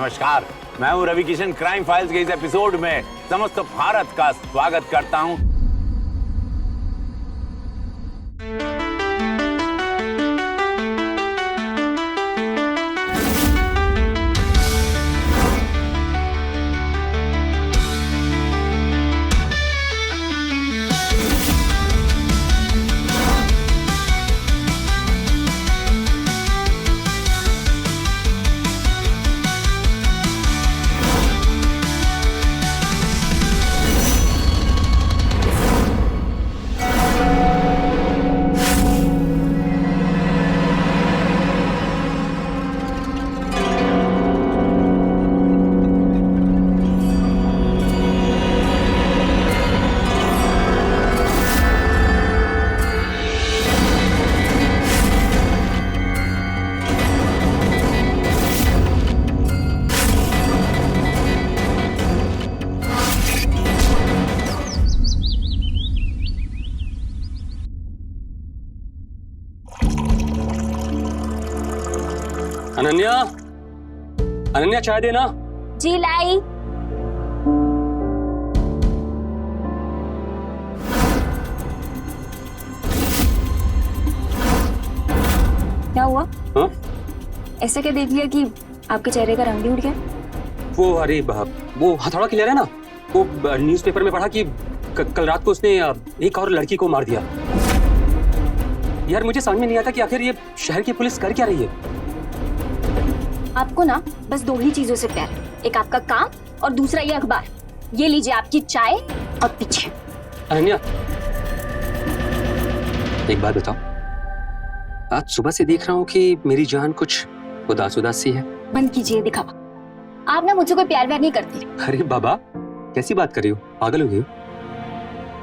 नमस्कार, मैं हूं रवि किशन। क्राइम फाइल्स के इस एपिसोड में समस्त भारत का स्वागत करता हूं। अनन्या, अनन्या चाय देना। जी लाई। क्या हुआ? हाँ? ऐसे क्या देख लिया कि आपके चेहरे का रंग भी उड़ गया? वो अरे वो हथौड़ा क्लियर है ना, वो न्यूज़पेपर में पढ़ा कि कल रात को उसने एक और लड़की को मार दिया। यार मुझे समझ में नहीं आता कि आखिर ये शहर की पुलिस कर क्या रही है। आपको ना बस दो ही चीजों से प्यार है, एक आपका काम और दूसरा ये अखबार। ये लीजिए आपकी चाय और पीछे। अनन्या, एक बात बताओ, आज सुबह से देख रहा हूँ कि मेरी जान कुछ उदास उदास सी है। बंद कीजिए दिखावा। आप ना मुझसे कोई प्यार व्यार नहीं करते। अरे बाबा, कैसी बात कर रही हो? पागल हो गई हो?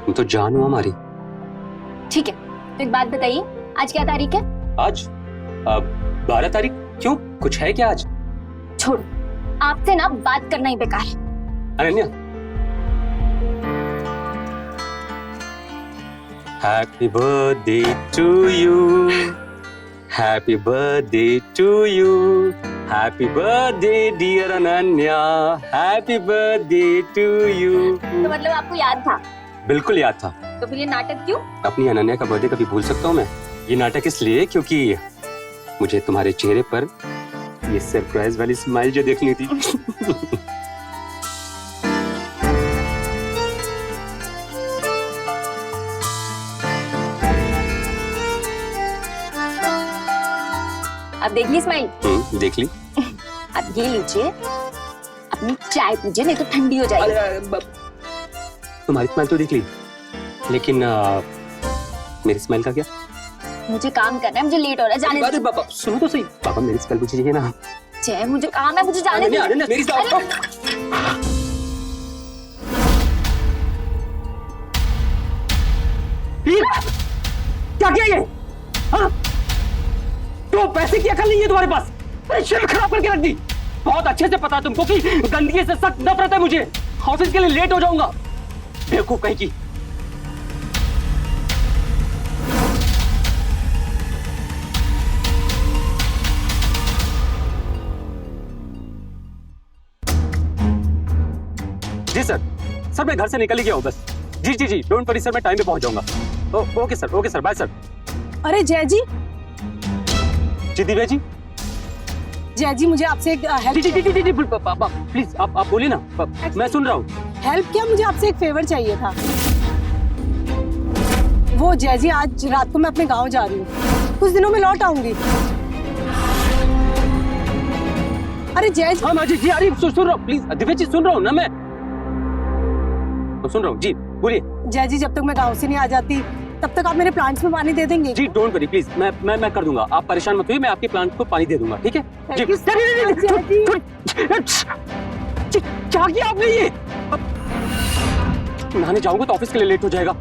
तुम तो जान हो हमारी। ठीक है, तो एक बात बताइए, आज क्या तारीख है? आज 12 तारीख। क्यों, कुछ है क्या आज? छोड़ो, आपसे ना बात करना ही बेकार है। Ananya, happy birthday to you, happy birthday to you, happy birthday dear Ananya, happy birthday to you. तो मतलब आपको याद था? बिल्कुल याद था। तो फिर ये नाटक क्यों? अपनी अनन्या का बर्थडे कभी भूल सकता हूँ मैं? ये नाटक इसलिए क्योंकि मुझे तुम्हारे चेहरे पर ये सरप्राइज वाली स्माइल जो देखनी थी। अब देख ली स्माइल? देख ली। अब ये लीजिए, अपनी चाय पीजिए, नहीं तो ठंडी हो जाएगी। तुम्हारी स्माइल तो देख ली, लेकिन मेरी स्माइल का क्या? मुझे काम करना है, मुझे लेट हो रहा है, जाने अरे बाबा सुनो तो सही। पापा मेरी स्माइल पूछिए ना। दीजिए। मुझे काम है, मुझे जाने दीजिए। अनन्या, मेरी क्या किया ये? हाँ? तो पैसे की अकल नहीं है तुम्हारे पास? अरे शर्म खराब करके रख दी। बहुत अच्छे से पता है तुमको कि गंदगी से सख्त नफरत है मुझे। ऑफिस के लिए लेट हो जाऊंगा। बेवकूफ कहीं की। जी सर, सर मैं घर से निकल ही गया हूँ बस। जी जी जी, डोंट वरी सर, मैं टाइम पे पहुंच जाऊंगा। Okay sir, bye sir. अरे जय जी। जी दिव्या जी। जय जी, मुझे आपसे एक हेल्प। जी पापा प्लीज आप बोलिए ना, मैं सुन रहा हूँ। हेल्प क्या, मुझे आपसे एक फेवर चाहिए था। वो जय जी, आज रात को मैं अपने गांव जा रही हूँ, कुछ दिनों में लौट आऊंगी। अरे जय जी। हाँ जी अरे सुन रहा हूँ, प्लीज दिव्या जी सुन रहा हूँ ना मैं सुन रहा हूँ जी, बोलिए। जय जी, जब तक मैं गांव से नहीं आ जाती तब तक आप मेरे प्लांट्स में पानी दे देंगे? जी डोंट वरी प्लीज, मैं कर दूंगा, आप परेशान मत होइए, मैं आपके प्लांट को पानी दे दूंगा, ठीक है? जी क्या किया आपने ये? नहाने जाऊंगा तो ऑफिस के लिए लेट हो जाएगा।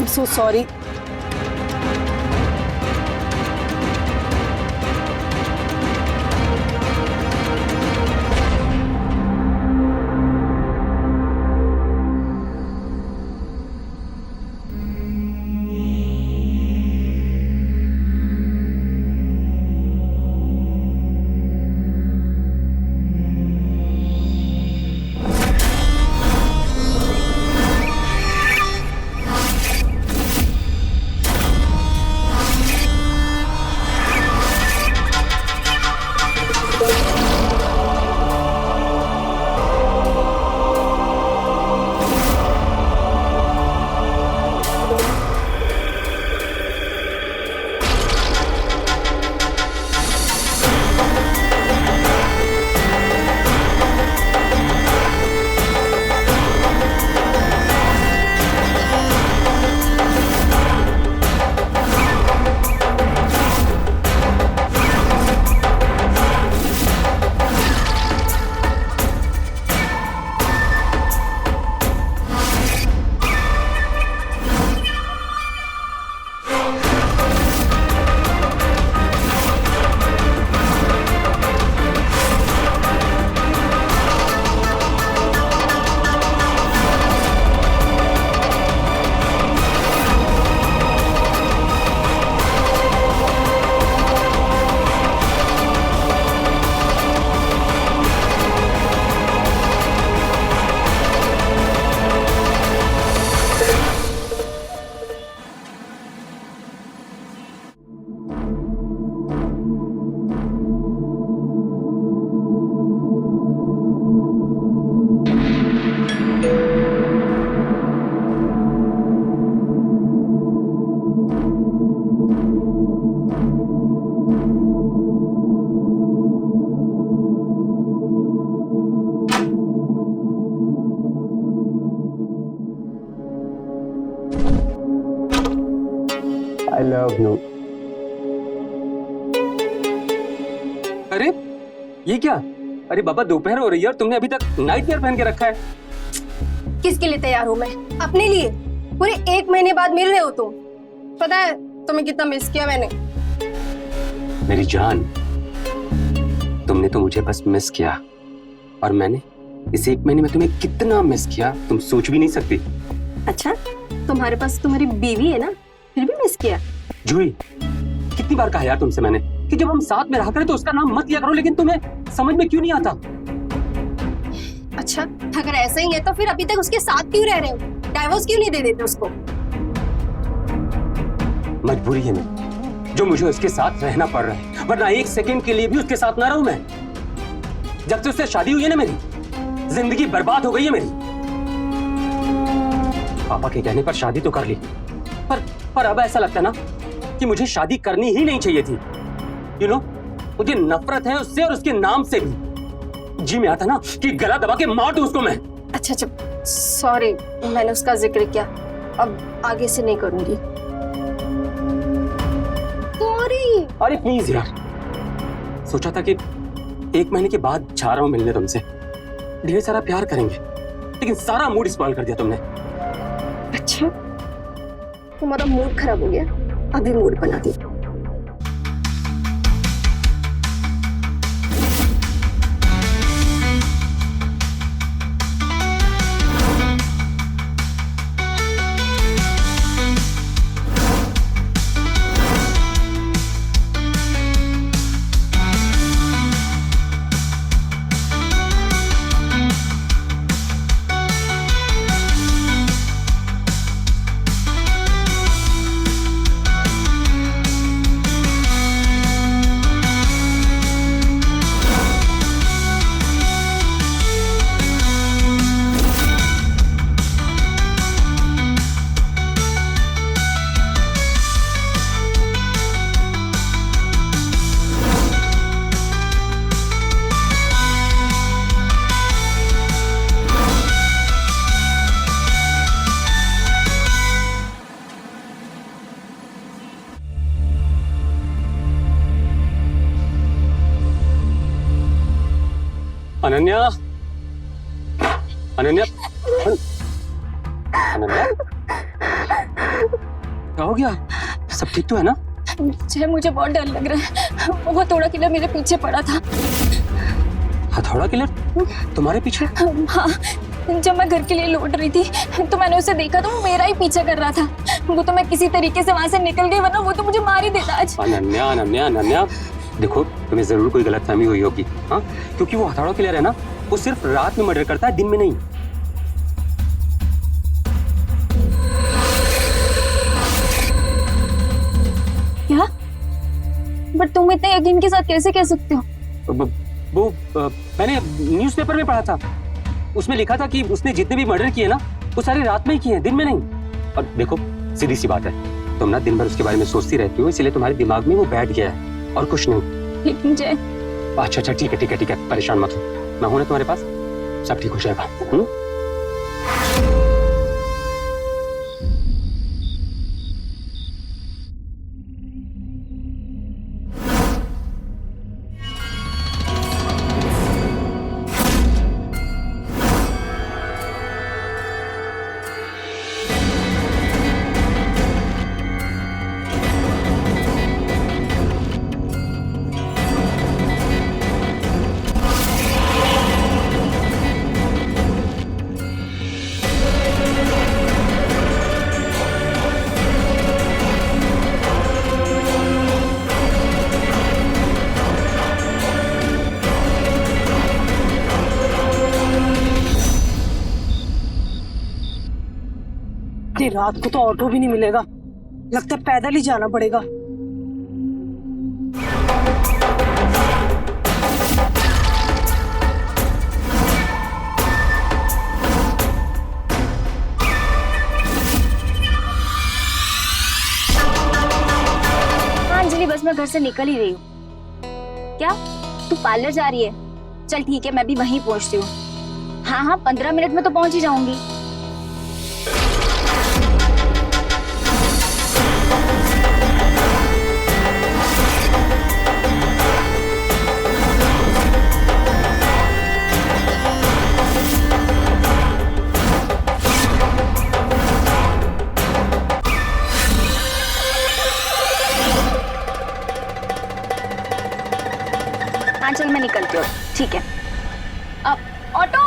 So sorry. I love you. अरे ये क्या? अरे बाबा दोपहर हो रही है और तुमने अभी तक नाइट वियर पहन के रखा है। किसके लिए तैयार हूँ मैं? अपने लिए। पूरे 1 महीने बाद मिल रहे हो तुम। पता है तुम्हें कितना मिस किया मैंने। मेरी जान, तुमने तो मुझे बस मिस किया और मैंने इस 1 महीने में तुम्हें कितना मिस किया तुम सोच भी नहीं सकती। अच्छा, तुम्हारे पास तुम्हारी बीवी है ना, फिर भी मिस किया? जूही, कितनी बार कहा यार तुमसे मैंने कि जब हम साथ में रहा करें तो उसका नाम मत लिया करो, लेकिन तुम्हें समझ में क्यों नहीं आता? अच्छा, अगर ऐसा ही है तो फिर अभी तक उसके साथ क्यों रह रहे हो? डाइवोर्स क्यों नहीं दे देते उसको? मजबूरी है मेरी, जो मुझे उसके साथ रहना पड़ रहा है, वरना 1 सेकंड के लिए भी उसके साथ ना रहूं मैं। जब से उससे शादी हुई है ना मेरी जिंदगी बर्बाद हो गई है मेरी। पापा के कहने पर शादी तो कर ली, पर अब ऐसा लगता है ना कि मुझे शादी करनी ही नहीं चाहिए थी। यू नो, मुझे नफरत है उससे और उसके नाम से भी। जी में आता ना कि गला दबा के मार दूं उसको मैं। अच्छा, सॉरी, मैंने उसका जिक्र किया, अब आगे से नहीं करूंगी। सॉरी। अरे प्लीज यार, सोचा था कि 1 महीने के बाद जा रहा हूं मिलने तुमसे, ढेर सारा प्यार करेंगे, लेकिन सारा मूड स्पॉइल कर दिया तुमने। अच्छा, तुम्हारा मूड खराब हो गया, अभी मूड बना दी। अनन्या, अनन्या, अनन्या, क्या हो गया? सब ठीक तो है ना? जय, मुझे बहुत डर लग रहा है। वो हथौड़ा किलर मेरे पीछे पड़ा था। हथौड़ा किलर तुम्हारे पीछे? हाँ, जब मैं घर के लिए लौट रही थी तो मैंने उसे देखा तो वो मेरा ही पीछा कर रहा था। वो तो मैं किसी तरीके से वहां से निकल गई, वरना वो तो मुझे मार ही देता आज। अनन्या, अनन्या, अनन्या, देखो तुम्हें जरूर कोई गलतफहमी हुई होगी, हाँ? क्योंकि वो हथौड़ा किलर है ना, वो सिर्फ रात में मर्डर करता है, दिन में नहीं। क्या? बट तुम इतने यकीन के साथ कैसे कह सकते हो? वो मैंने न्यूज़पेपर में पढ़ा था, उसमें लिखा था कि उसने जितने भी मर्डर किए ना वो सारे रात में ही किए हैं, दिन में नहीं। और देखो सीधी सी बात है, तुम ना दिन भर उसके बारे में सोचती रहती हो, इसलिए तुम्हारे दिमाग में वो बैठ गया है और कुछ नहीं। लेकिन जय, अच्छा, ठीक है, ठीक है, ठीक है, परेशान मत हो, मैं हूं ना तुम्हारे पास, सब ठीक हो जाएगा। रात को तो ऑटो भी नहीं मिलेगा, लगता है पैदल ही जाना पड़ेगा। हाँ अंजलि, बस मैं घर से निकल ही रही हूँ। क्या तू पार्लर जा रही है? चल ठीक है, मैं भी वहीं पहुँचती हूँ। हाँ 15 मिनट में तो पहुँच ही जाऊंगी। मैं निकलती हूँ। ठीक है, अब ऑटो।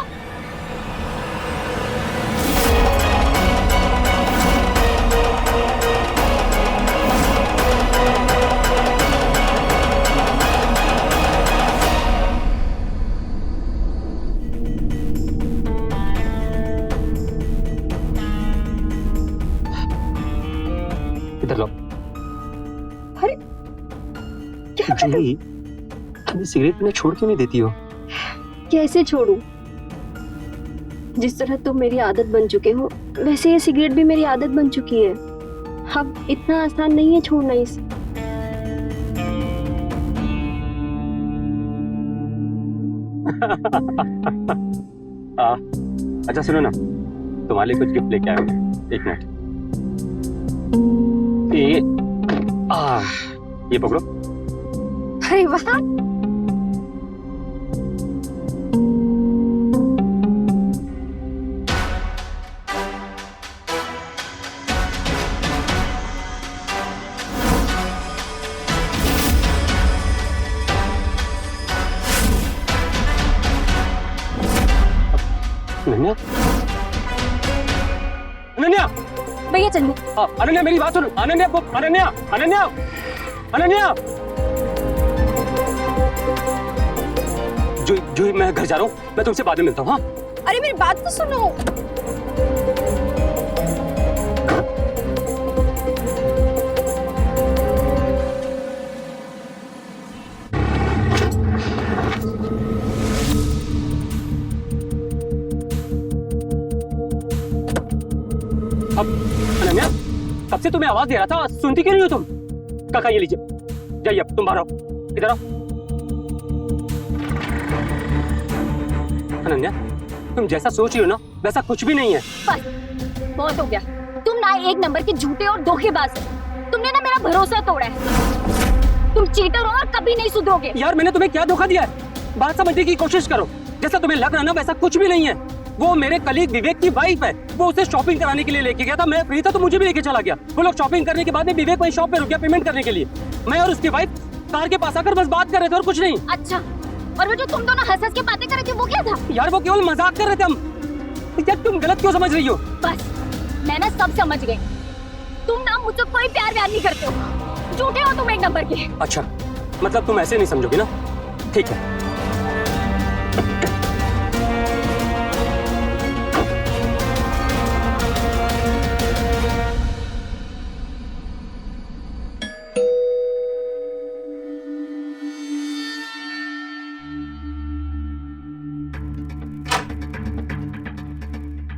इधर लो। अरे क्या कर रहे जूही, तुम सिगरेट पीना छोड़ क्यों नहीं देती हो? कैसे छोड़ूं? जिस तरह तुम मेरी आदत बन चुके हो, वैसे ये सिगरेट भी मेरी आदत बन चुकी है। अब इतना आसान नहीं है छोड़ना इसे। अच्छा सुनो ना, तुम्हारे लिए कुछ गिफ्ट लेके आया हूँ। एक मिनट। ये पकड़ो। अरे वाह, अनन्या, अनन्या, भैया चलिए। अनन्या मेरी बात सुनो। अनन्या, अनन्या, अनन्या, अनन्या। जो मैं घर जा रहा हूँ, मैं तुमसे बाद में मिलता हूँ। हाँ, अरे मेरी बात तो सुनो। अब अनन्या, कब से तुम्हें आवाज दे रहा था, सुनती क्यों नहीं हो तुम? काका ये लीजिए, जाइए अब तुम बाहर आओ। इधर आओ। अनन्या, तुम जैसा सोच रही हो ना, वैसा कुछ भी नहीं है। बस बहुत हो गया। तुम ना एक नंबर के झूठे और धोखेबाज हो। तुमने ना मेरा भरोसा तोड़ा है। तुम चीटर हो और कभी नहीं सुधरोगे। यार मैंने तुम्हें क्या धोखा दिया है? बात समझने की कोशिश करो। जैसा तुम्हें लग रहा है ना, वैसा कुछ भी नहीं है। वो मेरे कलीग विवेक की वाइफ है। वो उसे शॉपिंग कराने के लिए लेके गया था। मैं फ्री था तो मुझे भी लेके चला गया। वो लोग शॉपिंग करने के बाद में विवेक वही शॉप पे रुक गया पेमेंट करने के लिए। मैं और उसकी वाइफ कार के पास आकर बस बात कर रहे थे और कुछ नहीं। अच्छा, और वो जो तुम दोनों हंस-हंस के बातें कर रहे थे वो क्या था? यार वो केवल मजाक कर रहे थे हम। यार तुम गलत क्यों समझ रही हो? बस मैं ना सब समझ गई। तुम ना मुझसे कोई प्यार व्यार नहीं करते हो। झूठे हो तुम एक नंबर के। अच्छा, मतलब तुम ऐसे नहीं समझोगी ना? ठीक है।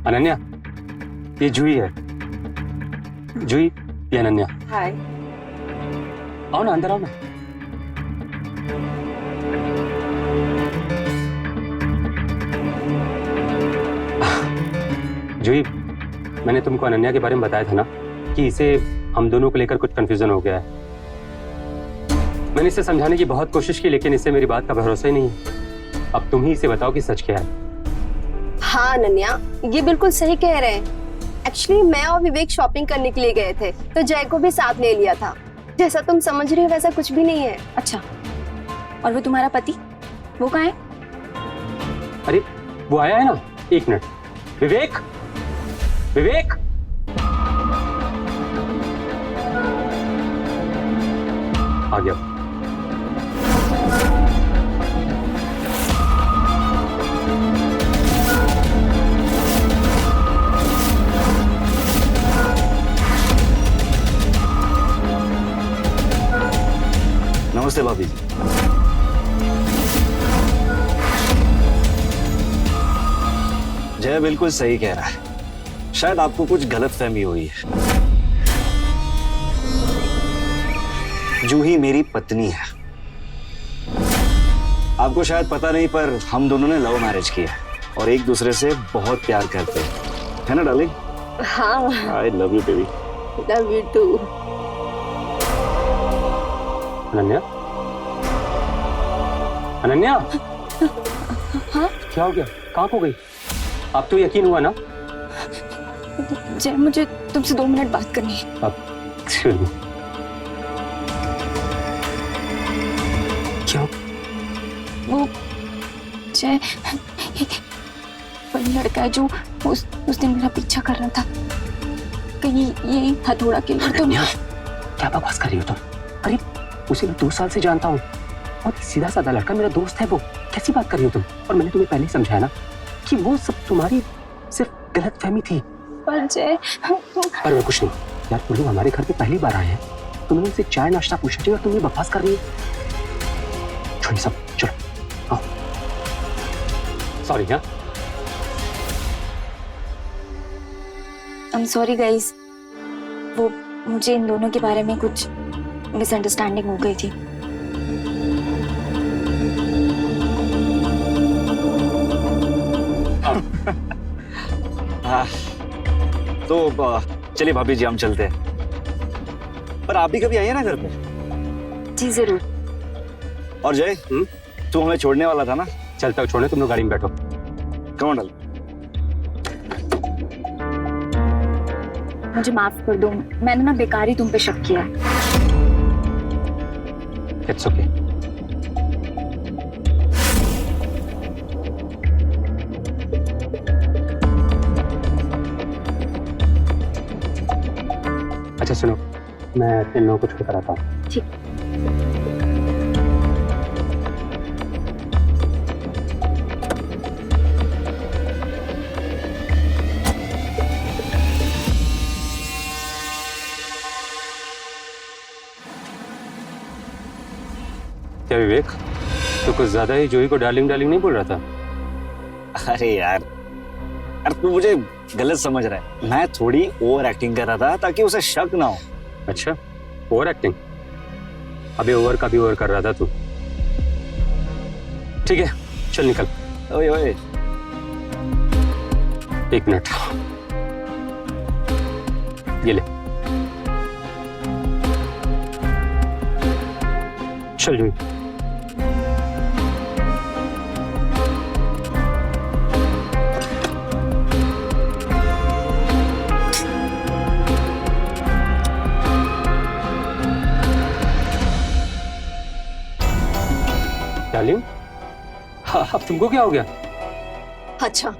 अनन्या, ये जूही है। जूही, ये अनन्या। हाय। आओ ना, अंदर आओ ना। जूही, मैंने तुमको अनन्या के बारे में बताया था ना कि इसे हम दोनों को लेकर कुछ कंफ्यूजन हो गया है। मैंने इसे समझाने की बहुत कोशिश की, लेकिन इसे मेरी बात का भरोसा ही नहीं है। अब तुम ही इसे बताओ कि सच क्या है। हाँ अनन्या, ये बिल्कुल सही कह रहे हैं। एक्चुअली मैं और विवेक शॉपिंग करने के लिए गए थे, तो जय को भी साथ ले लिया था। जैसा तुम समझ रही हो वैसा कुछ भी नहीं है। अच्छा, और वो तुम्हारा पति, वो कहाँ है? अरे वो आया है ना, एक मिनट। विवेक, विवेक, आ गया। नमस्ते भाभी जी। जय बिल्कुल सही कह रहा है। शायद आपको कुछ गलतफहमी हुई है। जूही मेरी पत्नी है। आपको शायद पता नहीं, पर हम दोनों ने लव मैरिज किया और एक दूसरे से बहुत प्यार करते हैं, है ना डार्लिंग? हाँ, I love you baby. Love you too. Ananya, Ananya, हाँ? क्या हो गया? कहाँ खो गई? अब तो यकीन हुआ ना? जय, मुझे तुमसे 2 मिनट बात करनी है। अब क्या? वो जय वही लड़का है जो उस दिन मेरा पीछा कर रहा था। कहीं ये हथौड़ा के लिए तो अनन्या, क्या बकवास कर रही हो तुम? अरे उसे मैं 2 साल से जानता हूँ और सीधा साधा लड़का, मेरा दोस्त है वो। कैसी बात कर रही हो तुम? और मैंने तुम्हें पहले ही समझाया ना कि वो सब तुम्हारी सिर्फ गलतफहमी थी। पर जय पर मैं कुछ नहीं यार, तुम लोग हमारे घर पे पहली बार आए हैं, तुमने उनसे चाय नाश्ता पूछना चाहिए और तुम ये बकवास कर रही हो। छोड़िए सब, चलो आओ। सॉरी। हाँ आई एम सॉरी गाइस, वो मुझे इन दोनों के बारे में कुछ मिसअंडरस्टैंडिंग हो गई थी। हाँ, तो चलिए भाभी जी हम चलते हैं। पर आप भी कभी आइए ना घर पे। जी जरूर। और जय, तू हमें छोड़ने वाला था ना? चलता हूँ, छोड़ने, तुम लोग गाड़ी में बैठो। कौन डाल? मुझे माफ कर दो, मैंने ना बेकार ही तुम पे शक किया। It's okay. अच्छा सुनो, मैं इन लोगों को छोड़ कर आता हूँ। ठीक। क्या विवेक, तो कुछ ज्यादा ही जूही को डार्लिंग डार्लिंग नहीं बोल रहा था? अरे यार तू मुझे गलत समझ रहा है। मैं थोड़ी ओवर एक्टिंग कर रहा था ताकि उसे शक ना हो। अच्छा, ओवर एक्टिंग? अबे ओवर का भी ओवर कर रहा था तू। ठीक है, चल निकल। ओए ओए, 1 मिनट, ये ले। चल जूही। डार्लिंग, हाँ, अब तुमको क्या हो गया? अच्छा,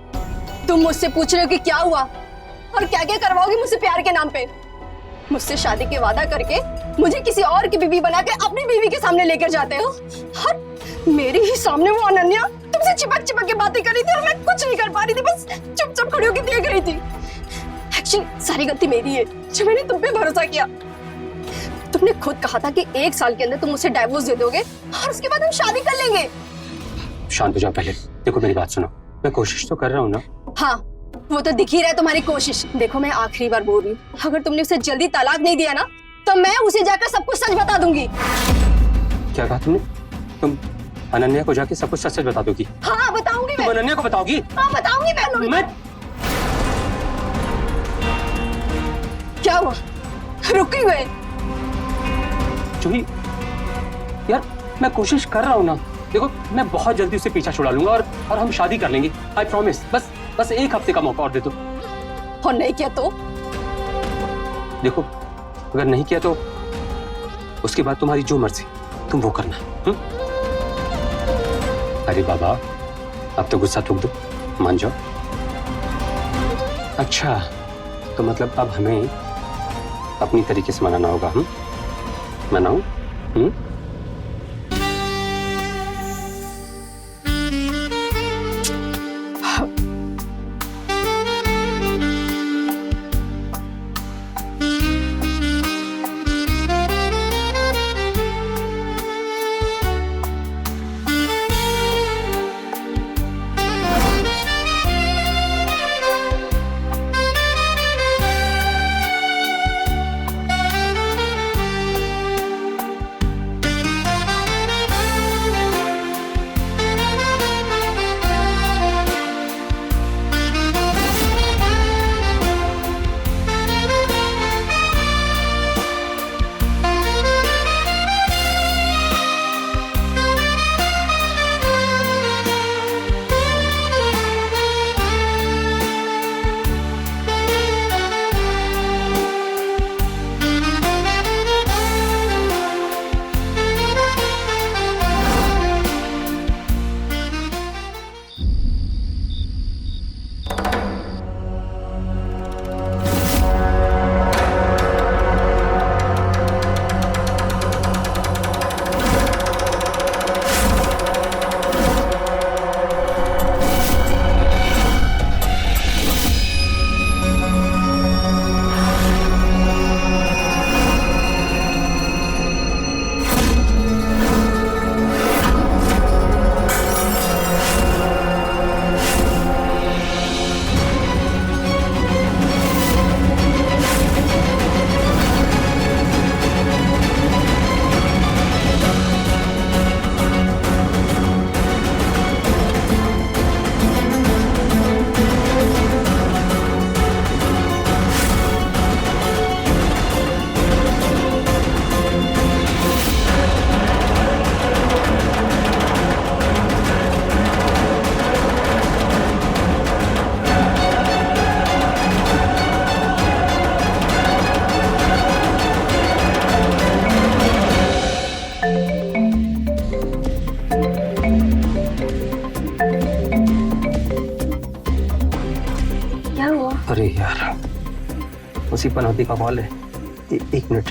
तुम मुझसे पूछ रहे हो कि क्या हुआ और क्या क्या करवाओगे मुझसे प्यार के नाम पे? मुझसे शादी के वादा करके मुझे किसी और की बीवी बना के अपनी बीवी के सामने लेकर जाते हो। और मेरे ही सामने वो अनन्या तुमसे चिपक चिपक के बातें कर रही थी और मैं कुछ नहीं कर पा रही थी, बस चुपचाप खड़ी होकर देख रही थी। एक्चुअली सारी गलती मेरी है जो मैंने तुम पे भरोसा किया। तुमने खुद कहा था कि 1 साल के अंदर तुम मुझसे डाइवोर्स दे दोगे और उसके बाद हम शादी कर लेंगे। शांत हो जाओ पहले। देखो मेरी बात सुनो, मैं कोशिश तो कर रहा हूँ ना। हाँ, वो तो दिख ही रहा है तुम्हारी कोशिश। देखो मैं आखिरी बार बोल रही हूँ, अगर तुमने उसे जल्दी तलाक नहीं दिया ना तो मैं उसे जाकर सब कुछ सच बता दूंगी। क्या कहा तुमने? तुम अनन्या को जाके सब कुछ सच सच बता दोगी? हाँ बताऊंगी तुम मैं। अनन्या को बताओगी? हाँ बताऊंगी मैं। क्या हुआ, रुक ही गए? जूही यार, मैं कोशिश कर रहा हूँ ना। देखो मैं बहुत जल्दी उसे पीछा छुड़ा लूंगा और हम शादी कर लेंगे। I promise. बस 1 हफ्ते का मौका और दे दो। और नहीं किया तो? देखो अगर नहीं किया तो उसके बाद तुम्हारी जो मर्जी तुम वो करना। अरे बाबा, अब तो गुस्सा थूक दो, मान जाओ। अच्छा, तो मतलब अब हमें अपनी तरीके से मनाना होगा। मनाऊं? उसी पनौती का कॉल है। एक मिनट।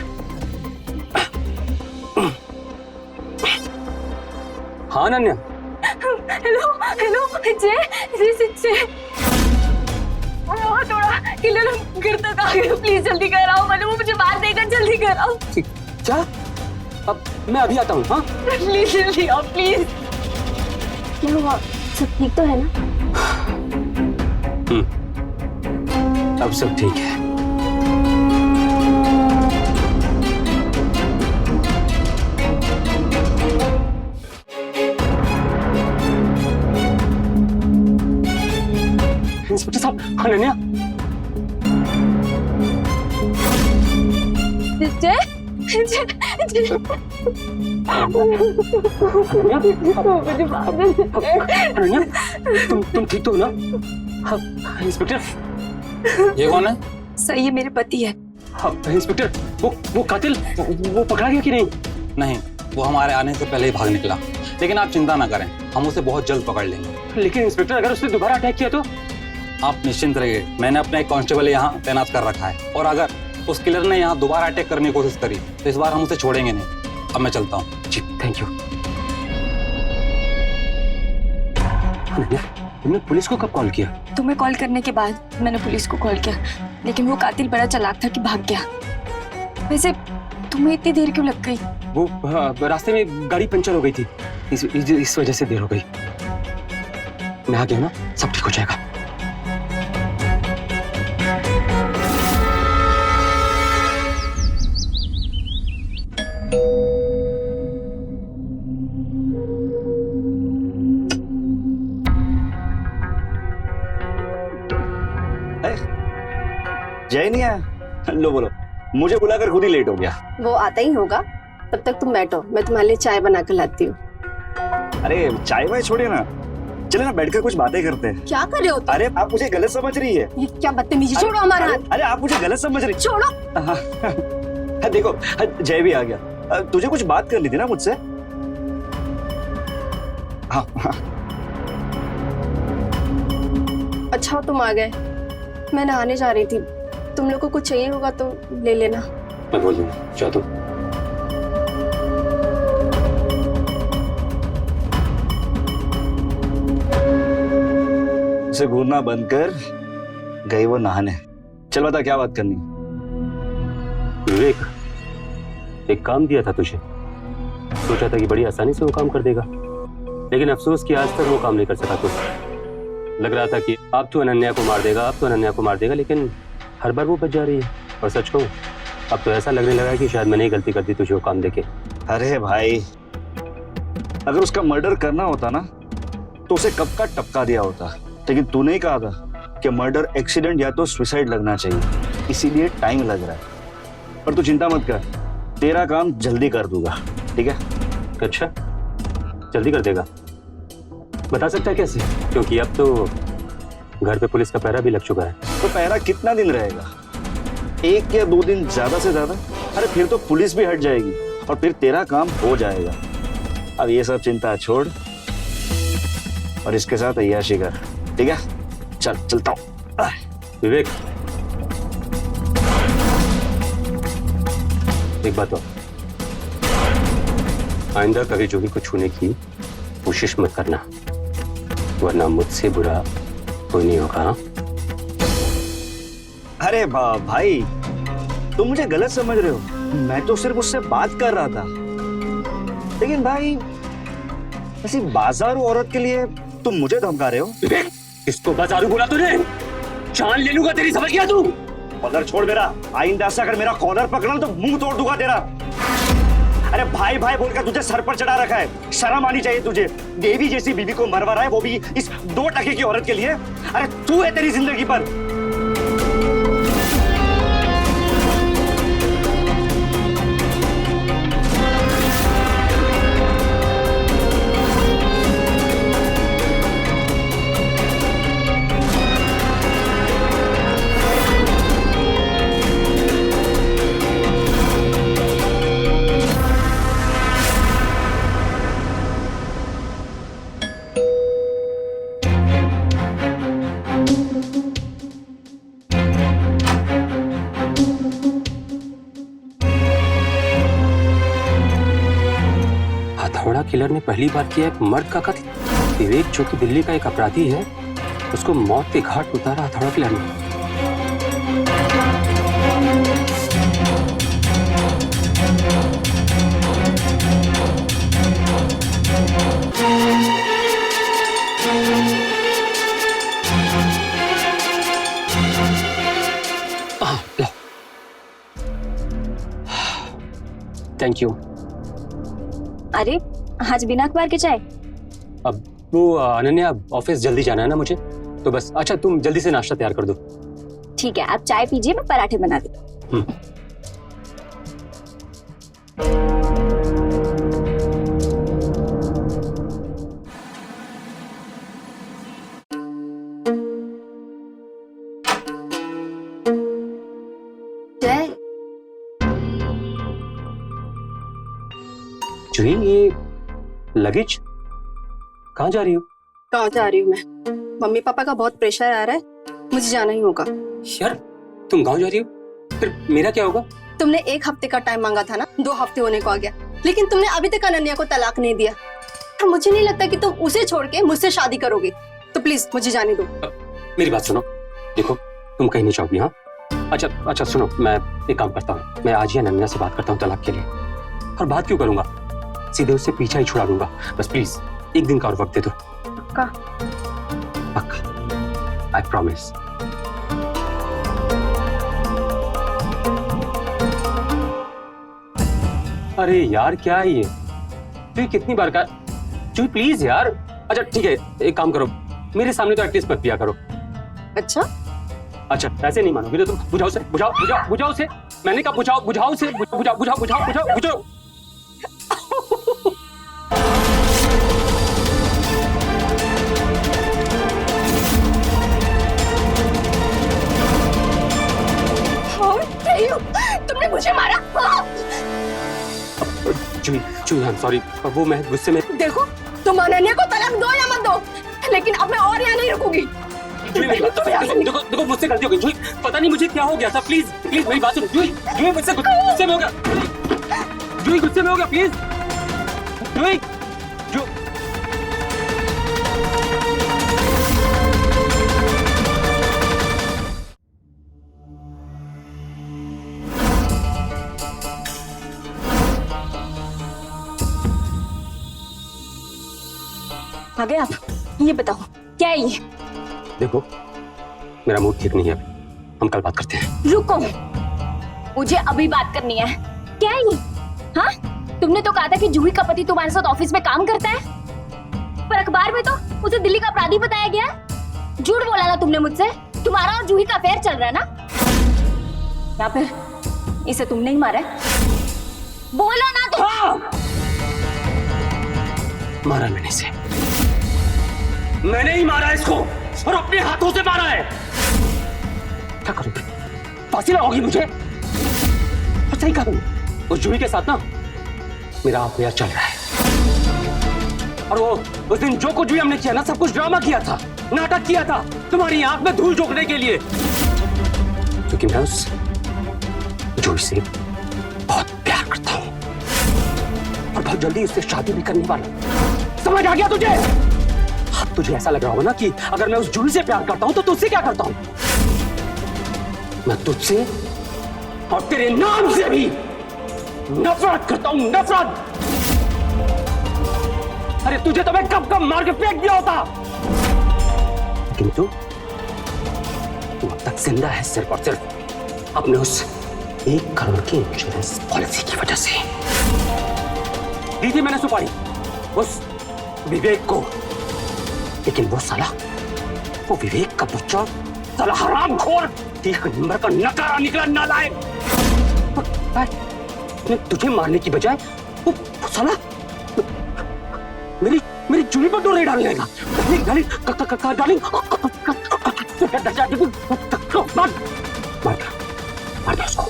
हाँ अनन्या। हेलो हेलो जय थोड़ा किलो गिर तक आ गए, प्लीज जल्दी कर आओ, मैंने वो मुझे मार देगा, जल्दी कर आओ। क्या? अब मैं अभी आता हूँ। हाँ प्लीज जल्दी आओ प्लीज। क्या हुआ? सब ठीक तो है ना? अब सब ठीक है। इंस्पेक्टर साहब, अनन्या। अनन्या, तुम ठीक तो हो ना? हाँ, इंस्पेक्टर। ये कौन है? सर ये मेरे पति है। हाँ, इंस्पेक्टर, वो कातिल वो पकड़ा गया कि नहीं? नहीं, वो हमारे आने से पहले ही भाग निकला, लेकिन आप चिंता ना करें, हम उसे बहुत जल्द पकड़ लेंगे। लेकिन इंस्पेक्टर, अगर उसने दोबारा अटैक किया तो? आप निश्चिंत रहिए, मैंने अपना एक कांस्टेबल यहाँ तैनात कर रखा है, और अगर उस किलर ने यहाँ दोबारा अटैक करने की कोशिश करी तो इस बार हम उसे छोड़ेंगे नहीं। अब मैं चलता हूँ। जी, थैंक यू। अनन्या, तुमने पुलिस को कब कॉल किया? तुम्हें कॉल करने के बाद मैंने पुलिस को कॉल किया, लेकिन वो कातिल बड़ा चालाक था कि भाग गया। वैसे तुम्हें इतनी देर क्यों लग गई? वो रास्ते में गाड़ी पंचर हो गई थी, इस वजह से देर हो गई। मैं आ गया ना, सब ठीक हो जाएगा। जय नहीं आया? लो बोलो, मुझे बुलाकर खुद ही लेट हो गया। वो आता ही होगा, तब तक तुम बैठो, मैं तुम्हारे लिए चाय बना कर लाती हूँ। अरे चाय वाय छोड़िए ना, चले ना बैठकर कुछ बातें करते हैं। क्या कर रहे हो तुम? अरे आप मुझे गलत समझ रही है। ये क्या बदतमीजी, छोड़ो हमारा हाथ। अरे आप मुझे गलत समझ रही। छोड़ो। हाँ, देखो जय भी आ गया। तुझे कुछ बात करनी थी ना मुझसे? हाँ हाँ। अच्छा तुम आ गए, मैं नहाने जा रही थी, तुम लोग को कुछ चाहिए होगा तो ले लेना। मैं बोल दूंगा, जा तुम। उसे घूरना बंद कर, गई वो नहाने। चल बता क्या बात करनी? विवेक, एक काम दिया था तुझे, सोचा था कि बड़ी आसानी से वो काम कर देगा, लेकिन अफसोस कि आज तक वो काम नहीं कर सका। तो लग रहा था कि अब तो अनन्या को मार देगा, अब तो अनन्या को मार देगा, लेकिन हर बार वो बच जा रही है। और सच कहूं, अब तो ऐसा लगने लगा है कि शायद मैंने ही गलती कर दी तुझे वो काम देके। अरे भाई, अगर उसका मर्डर करना होता ना तो उसे कब का टपका दिया होता, लेकिन तूने ही कहा था कि मर्डर एक्सीडेंट या तो सुसाइड लगना चाहिए, इसीलिए टाइम लग रहा है। पर तू चिंता मत कर, तेरा काम जल्दी कर दूंगा, ठीक है? अच्छा, जल्दी कर देगा? बता सकता है कैसे? क्योंकि अब तो घर पे पुलिस का पहरा भी लग चुका है। तो पहरा कितना दिन रहेगा? 1 या 2 दिन ज्यादा से ज्यादा। अरे फिर तो पुलिस भी हट जाएगी और फिर तेरा काम हो जाएगा। अब ये सब चिंता छोड़ और इसके साथ अय्याशी कर, ठीक है? चल चलता हूँ। विवेक, एक बात और, आइंदा कभी जोगी को छूने की कोशिश मत करना, वरना मुझसे बुरा कोई नहीं होगा। अरे भाई, तुम मुझे गलत समझ रहे हो, मैं तो सिर्फ उससे बात कर रहा था। लेकिन भाई, ऐसी बाजारू औरत के लिए तुम मुझे धमका रहे हो? विवेक, किसको बाजारू बोला तूने? जान ले लूंगा तेरी, समझ गया तू? कॉलर छोड़ मेरा, आइंदा से अगर मेरा कॉलर पकड़ा तो मुंह तोड़ दूंगा तेरा। अरे भाई भाई बोलकर तुझे सर पर चढ़ा रखा है, शर्म आनी चाहिए तुझे। देवी जैसी बीवी को मरवा रहा है, वो भी इस 2 टके की औरत के लिए। अरे तू है तेरी जिंदगी पर। क्या किलर ने पहली बार किया एक मर्द का कत्ल? विवेक जो कि दिल्ली का एक अपराधी है, उसको मौत के घाट उतारा हथौड़ा किलर ने। Thank you. अरे आज बिना अखबार के चाय? अब वो अनन्या, ऑफिस जल्दी जाना है ना मुझे, तो बस अच्छा तुम जल्दी से नाश्ता तैयार कर दो। ठीक है, आप चाय पीजिए, मैं पराठे बना देती हूँ। जय, जूही, ये लगेज कहाँ जा रही हो? कहाँ जा रही हूँ मैं? मम्मी पापा का बहुत प्रेशर आ रहा है, मुझे जाना ही होगा। यार तुम गांव जा रही हो, फिर मेरा क्या होगा? तुमने 1 हफ्ते का टाइम मांगा था ना, 2 हफ्ते होने को आ गया, लेकिन तुमने अभी तक अनन्या को तलाक नहीं दिया और मुझे नहीं लगता कि तुम उसे छोड़ के मुझसे शादी करोगे, तो प्लीज मुझे जाने दो। मेरी बात सुनो, देखो तुम कहीं नहीं जाओगी। हाँ अच्छा सुनो, मैं एक काम करता हूँ, मैं आज ही अनन्या से बात करता हूँ तलाक के लिए। और बात क्यों करूंगा, सीधे उससे पीछा ही छुड़ा दूंगा। बस प्लीज 1 दिन का और वक्त दे दो। पक्का? पक्का, आई प्रॉमिस। अरे यार क्या है ये, तू कितनी बार का, तू प्लीज यार। अच्छा ठीक है, एक काम करो, मेरे सामने तो एटलीस्ट मत पिया करो। अच्छा ऐसे नहीं मानोगे तो तुम बुझाओ से, बुझाओ से, मैंने कहा बुझाओ से, बुझाओ। तुमने मुझे मारा? चुई I'm सॉरी, वो मैं गुस्से में। देखो, तुम अनन्या को तलाक दो या मत दो, लेकिन अब मैं और यहाँ नहीं रुकूंगी। देखो मुझसे गलती हो गई जूही, पता नहीं मुझे क्या हो गया था। प्लीज मेरी बात सुनो जूही, मुझसे गुस्से में हो गया, जूही गुस्से में हो गया, प्लीज जूही। आ गए आप? ये बताओ क्या है ये? देखो मेरा मूड ठीक नहीं है, हम कल बात करते हैं। रुको, मुझे अभी बात करनी है। क्या है ये? हाँ, तुमने तो कहा था कि जूही का पति तुम्हारे साथ ऑफिस में काम करता है, पर अखबार में तो उसे दिल्ली का अपराधी बताया गया है। झूठ बोला ना तुमने मुझसे, तुम्हारा और जूही का अफेयर चल रहा है ना? या फिर इसे तुमने ही मारा है? बोलो ना तुम। हाँ! मारा मैंने इसे, मैंने ही मारा इसको और अपने हाथों से मारा है। क्या करूंगी, फांसी लगाओगी मुझे? और सही कहा तुमने, उस जूही के साथ ना मेरा अफेयर चल रहा है। और वो उस दिन जो कुछ भी हमने किया ना, सब कुछ ड्रामा किया था, नाटक किया था, तुम्हारी आंख में धूल झोंकने के लिए। क्योंकि मैं उस जूही से बहुत प्यार करता हूं और बहुत जल्दी उससे शादी भी करने वाला। समझ आ गया तुझे? अब तुझे ऐसा लग रहा होगा ना कि अगर मैं उस जूही से प्यार करता हूं तो तुझसे क्या करता हूं? मैं तुझसे और तेरे नाम से भी नफरत करता हूं, नफरत। अरे तुझे तो मैं कब मार के फेंक दिया होता, लेकिन तू अब तक जिंदा है सिर्फ और सिर्फ अपने उस 1 करोड़ की इंश्योरेंस पॉलिसी की वजह से। दी थी मैंने सुपारी उस विवेक को, लेकिन वो साला, वो विवेक का बच्चा साला हरामखोर, 1 नंबर का नकारा निकला नालायक। तुझे मारने की बजाय वो साला मेरी जूही पर डोरे डालने लगा। डार्लिंग मार दो उसको।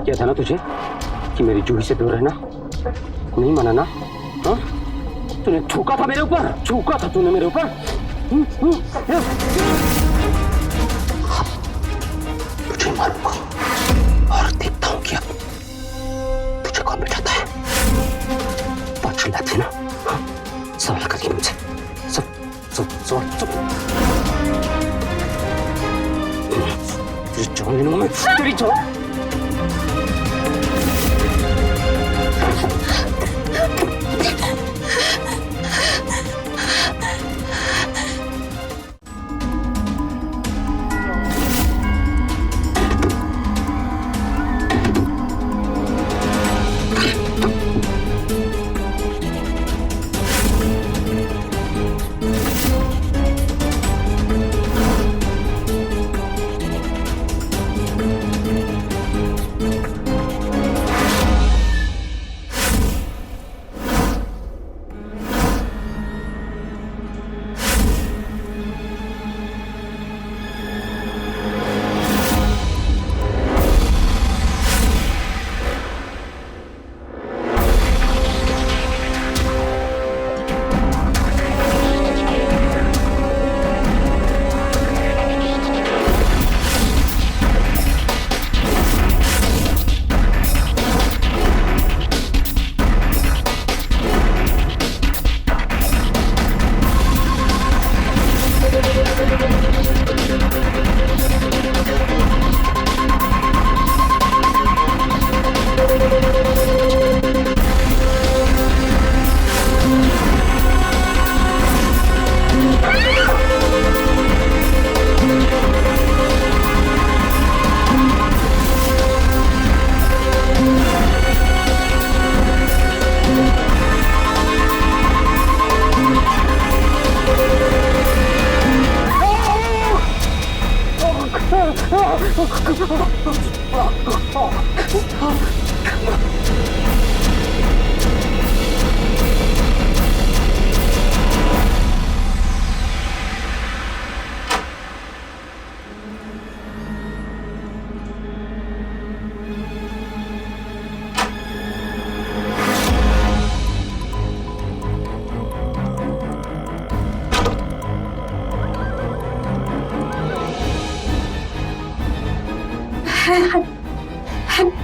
किया था ना तुझे कि मेरी जूही से दूर रहना, नहीं माना ना? हाँ, तूने थूका था मेरे ऊपर, थूका था तूने मेरे ऊपर। तुझे मारूंगा और देखता हूँ कि अब तुझे कौन बिठाता है। बहुत चिल्लाती ना, सवाल करिए मुझे, सब सब सब सब तेरी जान लेना मैं, तेरी जान।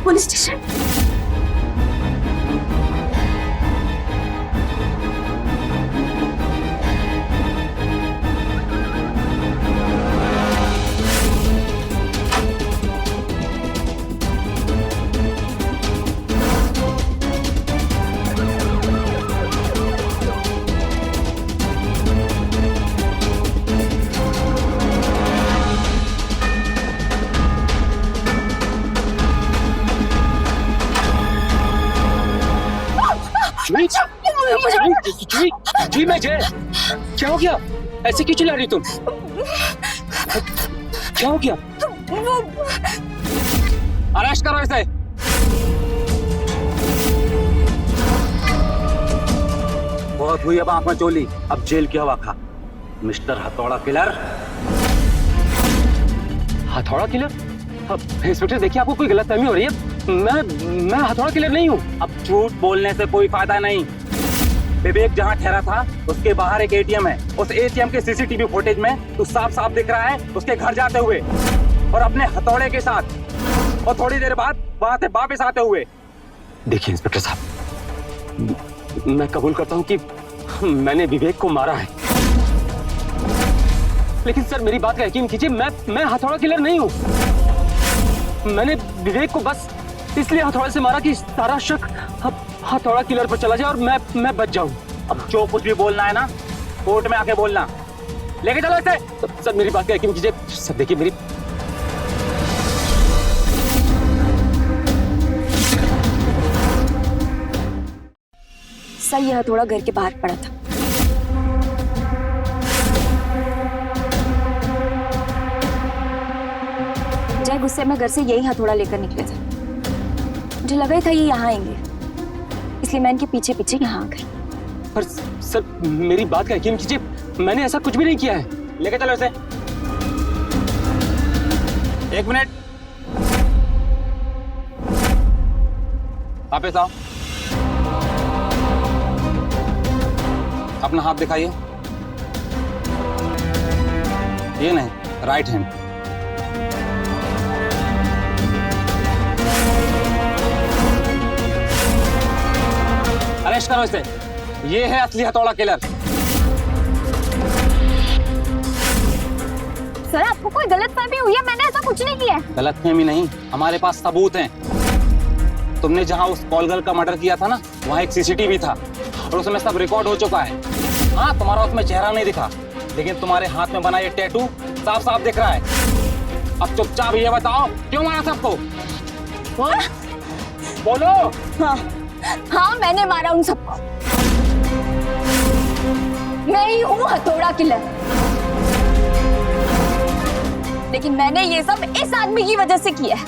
Police station. जी मैं जय, क्या हो गया? ऐसे क्यों चिल्ला रही तुम? क्या हो गया? अरेस्ट करो इसे। बहुत हुई अब आंख में चोली, अब जेल की हवा खा। मिस्टर हथौड़ा किलर। हथौड़ा किलर? अब इंस्पेक्टर देखिए, आपको कोई गलतफहमी हो रही है। मैं हथौड़ा किलर नहीं हूँ। अब झूठ बोलने से कोई फायदा नहीं। विवेक जहाँ ठहरा था उसके बाहर एक एटीएम है। उस एटीएम के सीसीटीवी फुटेज में तो साफ साफ दिख रहा है उसके घर जाते हुए और अपने हथौड़े के साथ, और थोड़ी देर बाद वहां से वापस आते हुए। देखिए इंस्पेक्टर साहब, मैं कबूल करता हूँ कि मैंने विवेक को मारा है, लेकिन सर मेरी बात का यकीन कीजिए, मैं हथौड़ा किलर नहीं हूँ। मैंने विवेक को बस इसलिए हथौड़े से मारा कि सारा शक हथौड़ा किलर पर चला जाए और मैं बच जाऊं। अब जो कुछ भी बोलना है ना, कोर्ट में आके बोलना। लेके चलो इसे। सर मेरी बात का यकीन कीजिए। सर देखिए मेरी, सर ये हथौड़ा घर के बाहर पड़ा था। जय गुस्से में घर से यही हथौड़ा लेकर निकले थे। मुझे लगा ही था ये यहाँ आएंगे, इसलिए मैं इनके पीछे पीछे यहाँ आ गई। पर सर मेरी बात का यकीन कीजिए, मैंने ऐसा कुछ भी नहीं किया है। लेके चलो इसे। एक मिनट। वापस आओ, अपना हाथ दिखाइए। ये नहीं, राइट हैंड। अरेस्ट करो इसे। ये है असली हथौड़ा किलर। सर आपको कोई गलतफहमी हुई है? मैंने ऐसा कुछ नहीं किया है। गलतफहमी नहीं, हमारे पास सबूत हैं। तुमने जहां उस कॉल गर्ल का मर्डर किया था ना, वहां एक सीसीटीवी था और उसमें सब रिकॉर्ड हो चुका है। हाँ, तुम्हारा उसमें चेहरा नहीं दिखा, लेकिन तुम्हारे हाथ में बना ये टैटू साफ साफ दिख रहा है। अब चुपचाप ये बताओ, क्यों मारा सबको? बोलो। हाँ हाँ, मैंने मारा उन सबको। मैं ही हूँ हथौड़ा किलर, लेकिन मैंने ये सब इस आदमी की वजह से किया है।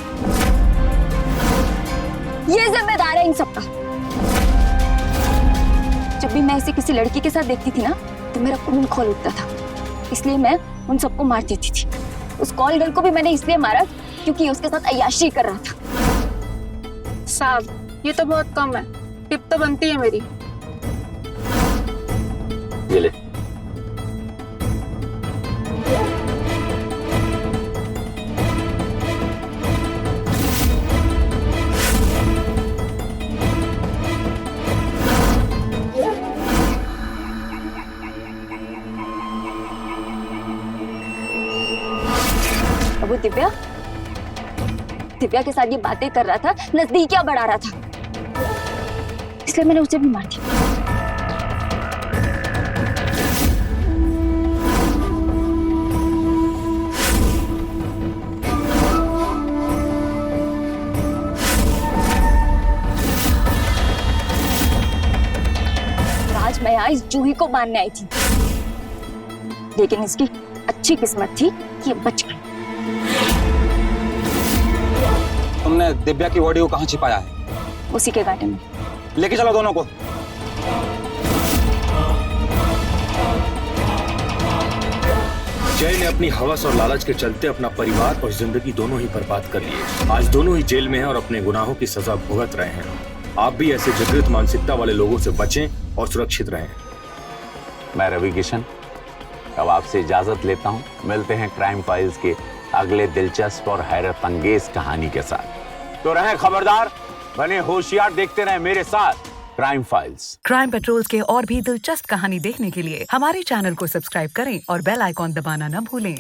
ये जिम्मेदार है इन सबका। जब भी मैं इसे किसी लड़की के साथ देखती थी ना, तो मेरा खून खौल उठता था, इसलिए मैं उन सबको मार देती थी। उस कॉल गर्ल को भी मैंने इसलिए मारा क्योंकि उसके साथ अय्याशी कर रहा था। साहब, ये तो बहुत कम है, टिप तो बनती है मेरी। ये ले। अब वो दिव्या के साथ ये बातें कर रहा था, नजदीकियां बढ़ा रहा था, इसलिए मैंने उसे भी मार दिया। आज मैं यहाँ इस जूही को मारने आई थी, लेकिन इसकी अच्छी किस्मत थी कि ये बच गई। तुमने दिव्या की बॉडी को कहाँ छिपाया है? उसी के गार्डन में। लेके चलो दोनों को। जय ने अपनी हवस और लालच के चलते अपना परिवार और जिंदगी दोनों ही बर्बाद कर लिए। आज दोनों ही जेल में हैं और अपने गुनाहों की सजा भुगत रहे हैं। आप भी ऐसे विकृत मानसिकता वाले लोगों से बचें और सुरक्षित रहें। मैं रवि किशन अब आपसे इजाजत लेता हूं। मिलते हैं क्राइम फाइल्स के अगले दिलचस्प और हैरत अंगेज कहानी के साथ। तो रहें खबरदार, बने होशियार, देखते रहें मेरे साथ क्राइम फाइल्स। क्राइम पेट्रोल्स के और भी दिलचस्प कहानी देखने के लिए हमारे चैनल को सब्सक्राइब करें और बेल आइकॉन दबाना न भूलें।